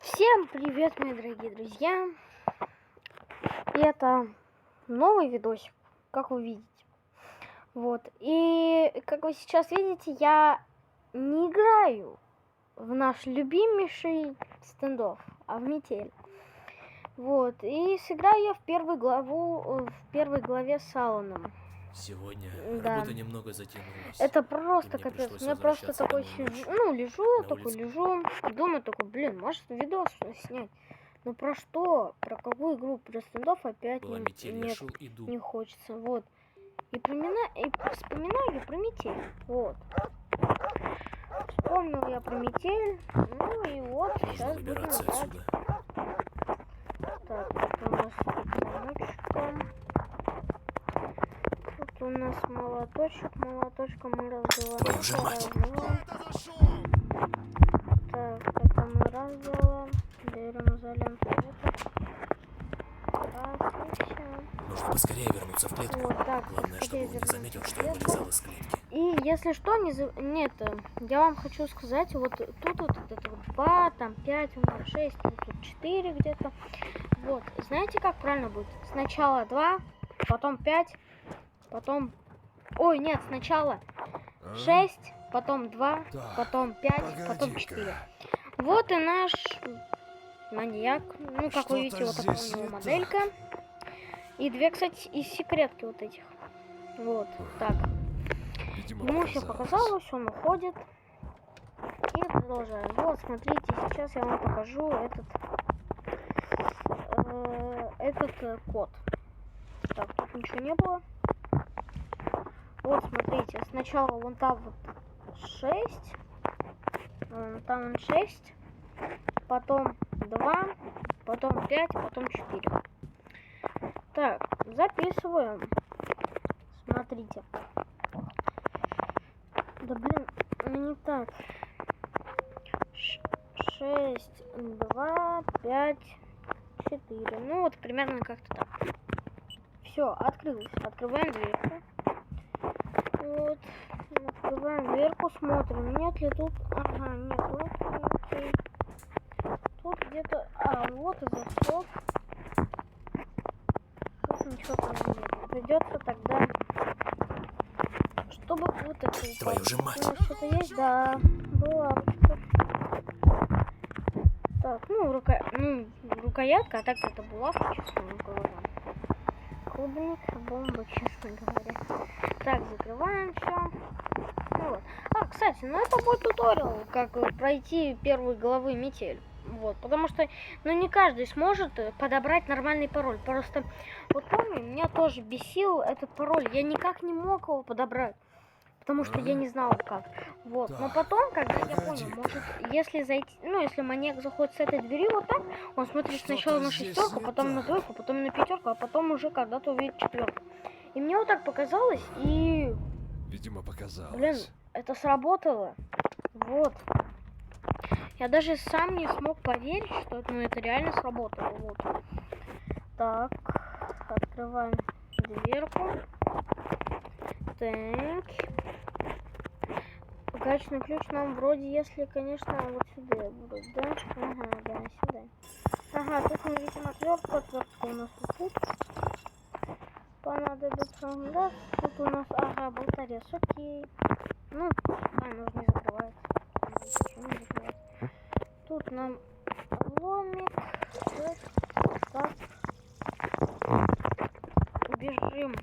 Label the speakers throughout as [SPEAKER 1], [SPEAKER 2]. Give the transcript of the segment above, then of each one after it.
[SPEAKER 1] Всем привет, мои дорогие друзья! И это новый видосик, как вы видите. Вот. И как вы сейчас видите, я не играю в наш любимейший стендофф, а в метель. Вот. И сыграю я в первой главе с Аланом.
[SPEAKER 2] Сегодня
[SPEAKER 1] Да.
[SPEAKER 2] работа немного затянулась.
[SPEAKER 1] Это просто
[SPEAKER 2] мне
[SPEAKER 1] капец.
[SPEAKER 2] пришлось
[SPEAKER 1] Я просто
[SPEAKER 2] возвращаться
[SPEAKER 1] такой
[SPEAKER 2] домой
[SPEAKER 1] сижу,
[SPEAKER 2] ночью.
[SPEAKER 1] лежу, думаю такой, блин, может видос снять. Ну про что? Про какую игру? Про стендофф опять
[SPEAKER 2] Была метель, я
[SPEAKER 1] нет,
[SPEAKER 2] шел и думал.
[SPEAKER 1] не хочется. Вот. И вспоминаю про метель. Вот. Вспомнил я про метель. Ну и вот,
[SPEAKER 2] Нужно
[SPEAKER 1] сейчас будем
[SPEAKER 2] выбираться
[SPEAKER 1] играть.
[SPEAKER 2] отсюда.
[SPEAKER 1] Так, это у нас замочка. Тут у нас молоточком мы
[SPEAKER 2] Твою же мать!
[SPEAKER 1] разделаем. Так, это мы раз делаем. Берем за ленту это. Раз, и все.
[SPEAKER 2] Нужно поскорее вернуться в клетку.
[SPEAKER 1] Вот так.
[SPEAKER 2] Главное, чтобы он не заметил, что я
[SPEAKER 1] вернуться.
[SPEAKER 2] вылезал из клетки.
[SPEAKER 1] И если что, нет, я вам хочу сказать, вот тут вот это вот 2, там 5, у меня 6, вот тут 4 где-то. Вот, знаете, как правильно будет? Сначала 2, потом 5, потом... Ой, нет, сначала 6, потом 2, потом 5, потом 4. Вот и наш маньяк. Ну, как вы видите, вот такая у него моделька. И две, кстати, из секретки вот этих. Вот, так. Ему все показалось, он уходит. И продолжаем. Вот, смотрите, сейчас я вам покажу этот код. Так, тут ничего не было. Вот, смотрите, сначала вон там вот 6, там 6, потом 2, потом 5, потом 4. Так, записываем. Смотрите. Да блин, не так. 6, 2, 5, 4. Ну вот примерно как-то так. Все, открылось. Открываем дверку. Вот. Открываем дверку, смотрим, нет ли тут... Ага, нет, окей. Тут где-то... вот и засов. Тут ничего там нет. Придется тогда... Чтобы вот это...
[SPEAKER 2] Твою же мать!
[SPEAKER 1] Что-то есть? Да. Была. Так, рукоятка, а так это булавка, честно говоря. Клубника, бомба, честно говоря. Так, закрываем все. Ну вот. Кстати, это будет туториал, как пройти первые главы метель. Вот, потому что, не каждый сможет подобрать нормальный пароль. Просто, вот помню, меня тоже бесил этот пароль. Я никак не мог его подобрать. Потому что я не знал как. Вот. Но потом, когда я понял, может, если зайти, если маньяк заходит с этой двери вот так, он смотрит сначала на шестерку, потом на двойку, потом на пятерку, а потом уже когда-то увидит четверку. И мне вот так показалось, и...
[SPEAKER 3] Видимо, показалось.
[SPEAKER 1] Блин, это сработало. Вот. Я даже сам не смог поверить, что это реально сработало. Вот. Так. Открываем дверку. Так. Гаечный ключ нам вроде, если, конечно, вот сюда будет, да? Ага, да, сюда. Ага, тут мы видим отвертку. Отвертка у нас вот тут. Понадобится, да? Тут у нас, болторез, окей. Нужно не закрывать. Почему не закрывать? Тут нам ломик. Так. Бежим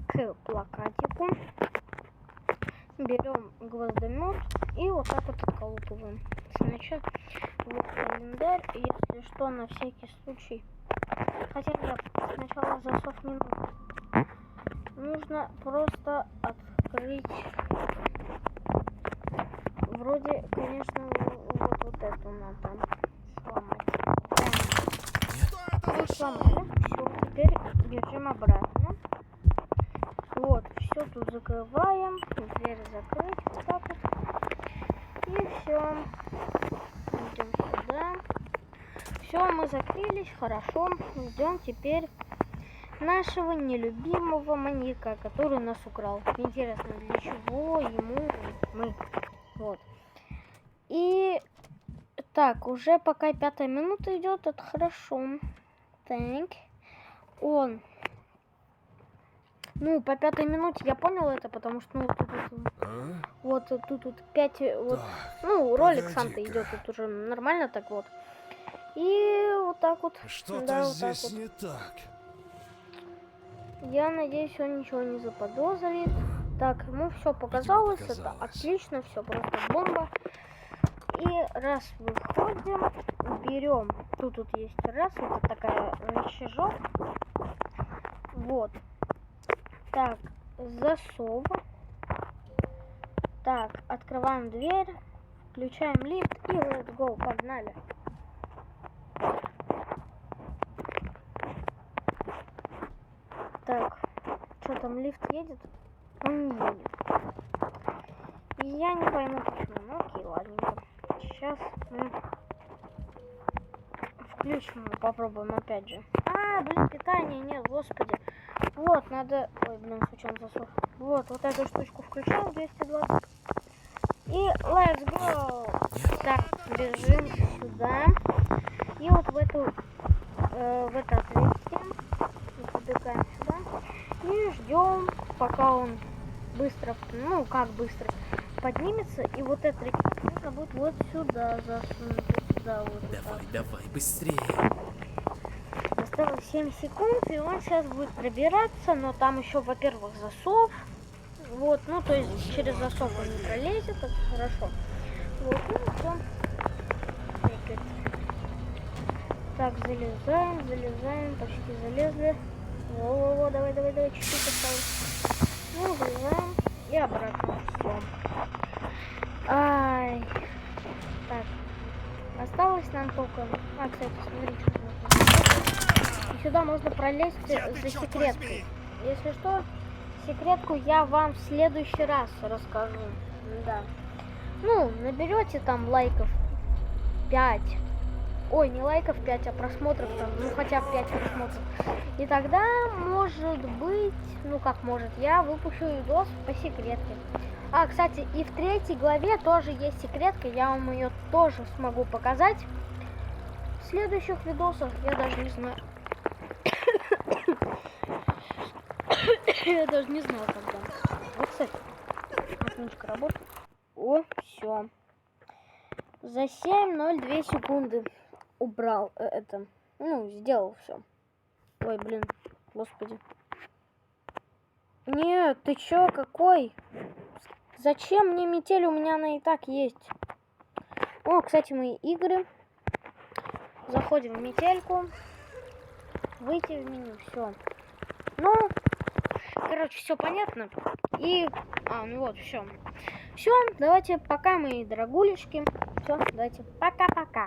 [SPEAKER 1] к плакатику. Берем гвоздомет и вот так вот отколупываем. Сначала вот календарь, если что, на всякий случай. Хотя нет, сначала засов не нужно. Нужно просто открыть. Вроде, конечно, вот эту надо сломать. Ну, сломали. Все, теперь бежим обратно. Вот, все тут закрываем, дверь закрыть, вот так вот. И все. Идем сюда. Все, мы закрылись, хорошо. Ждем теперь нашего нелюбимого маньяка, который нас украл. Интересно, для чего ему мы. Вот. И Так, уже пока 5-я минута идет, это хорошо. Так. Он. Ну, по 5-й минуте я понял это, потому что, ну, вот тут 5, вот,
[SPEAKER 3] Так,
[SPEAKER 1] ну, ролик сам-то
[SPEAKER 3] погоди-ка.
[SPEAKER 1] идет, тут уже нормально так вот. И вот так вот.
[SPEAKER 3] Что-то
[SPEAKER 1] да, вот
[SPEAKER 3] здесь
[SPEAKER 1] так вот.
[SPEAKER 3] не так.
[SPEAKER 1] Я надеюсь, он ничего не заподозрит. Так, ему все показалось, это
[SPEAKER 3] показалось.
[SPEAKER 1] отлично, все просто бомба. И раз выходим, берем, тут есть раз, вот такая рычажок. Вот. Так, засов. Так, открываем дверь, включаем лифт и let's go, погнали. Так, что там, лифт едет? Он не едет. Я не пойму почему. Ну окей, ладненько. Сейчас мы включим, попробуем опять же. Блин, питания нет, господи. Вот, надо... Ой, блин, случайно засов. Вот эту штучку включаем, 220. И let's go! Так, бежим сюда. И вот в это отверстие. Забегаем сюда. И ждем, пока он быстро, ну как быстро, поднимется. И вот это нужно будет вот сюда засунуть. Вот сюда вот.
[SPEAKER 2] Давай, быстрее.
[SPEAKER 1] Осталось 7 секунд, и он сейчас будет пробираться, но там еще, во-первых, засов. Вот, ну то есть через засов он не пролезет, это хорошо. Вот, ну все. Так, залезаем, почти залезли. Во-во-во, давай, чуть-чуть осталось. Ну, залезаем и обратно. Все. Ай. Так. Осталось нам только... кстати, смотри, что можно. И сюда можно пролезть за секреткой. Если что, секретку я вам в следующий раз расскажу. Да. Ну, наберете там лайков 5. Ой, не лайков 5, а просмотров там, ну хотя бы 5 просмотров. И тогда, может быть, ну как может, я выпущу видос по секретке. Кстати, и в 3 главе тоже есть секретка, я вам ее тоже смогу показать. В следующих видосах я даже не знаю. Я даже не знаю когда. Вот, кстати, окнучка работает. Все. За 7:02 секунды убрал это. Ну, сделал все. Ой, блин, господи. Нет, ты чё, какой? Зачем мне метель? У меня она и так есть. Кстати, мои игры. Заходим в метельку. Выйти в меню, все. Ну, короче, все понятно. И, ну вот, все. Все, давайте пока, мои дорогулечки. Все, давайте пока-пока.